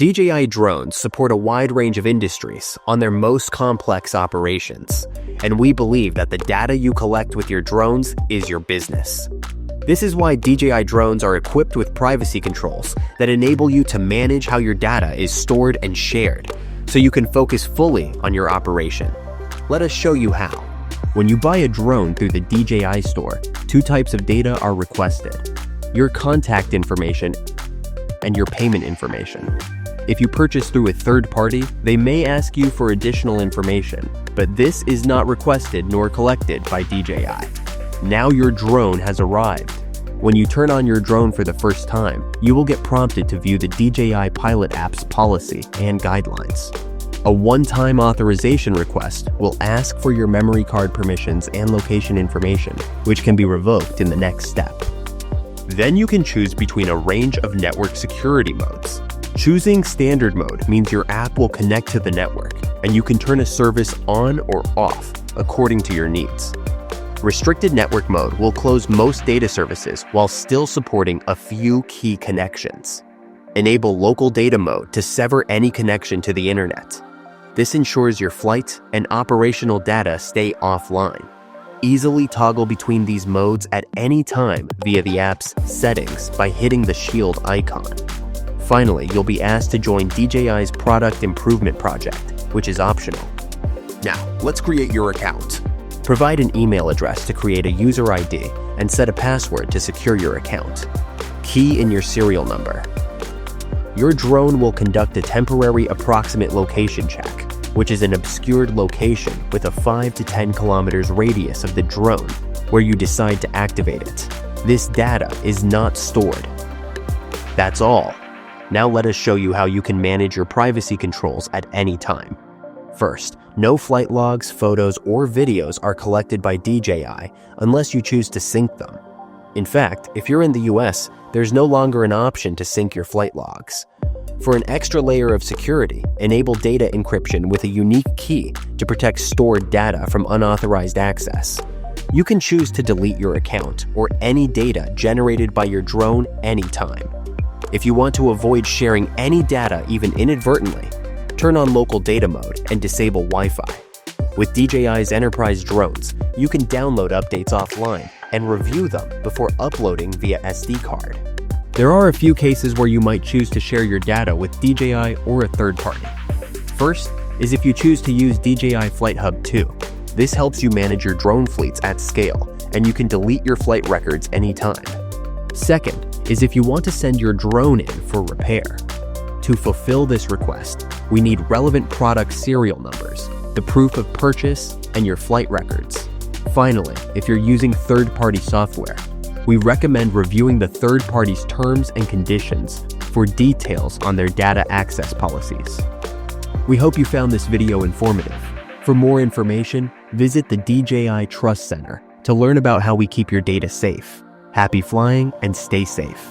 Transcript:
DJI drones support a wide range of industries on their most complex operations, and we believe that the data you collect with your drones is your business. This is why DJI drones are equipped with privacy controls that enable you to manage how your data is stored and shared, so you can focus fully on your operation. Let us show you how. When you buy a drone through the DJI store, two types of data are requested: your contact information and your payment information. If you purchase through a third party, they may ask you for additional information, but this is not requested nor collected by DJI. Now your drone has arrived. When you turn on your drone for the first time, you will get prompted to view the DJI Pilot app's policy and guidelines. A one-time authorization request will ask for your memory card permissions and location information, which can be revoked in the next step. Then you can choose between a range of network security modes. Choosing standard mode means your app will connect to the network, and you can turn a service on or off according to your needs. Restricted network mode will close most data services while still supporting a few key connections. Enable local data mode to sever any connection to the internet. This ensures your flight and operational data stay offline. Easily toggle between these modes at any time via the app's settings by hitting the shield icon. Finally, you'll be asked to join DJI's product improvement project, which is optional. Now, let's create your account. Provide an email address to create a user ID and set a password to secure your account. Key in your serial number. Your drone will conduct a temporary approximate location check, which is an obscured location with a 5 to 10 kilometers radius of the drone where you decide to activate it. This data is not stored. That's all. Now let us show you how you can manage your privacy controls at any time. First, no flight logs, photos, or videos are collected by DJI unless you choose to sync them. In fact, if you're in the US, there's no longer an option to sync your flight logs. For an extra layer of security, enable data encryption with a unique key to protect stored data from unauthorized access. You can choose to delete your account or any data generated by your drone anytime. If you want to avoid sharing any data even inadvertently, turn on local data mode and disable Wi-Fi. With DJI's Enterprise drones, you can download updates offline and review them before uploading via SD card. There are a few cases where you might choose to share your data with DJI or a third party. First is if you choose to use DJI Flight Hub 2. This helps you manage your drone fleets at scale, and you can delete your flight records anytime. Second is if you want to send your drone in for repair. To fulfill this request, we need relevant product serial numbers, the proof of purchase, and your flight records. Finally, if you're using third-party software, we recommend reviewing the third party's terms and conditions for details on their data access policies. We hope you found this video informative. For more information, visit the DJI Trust Center to learn about how we keep your data safe. Happy flying and stay safe.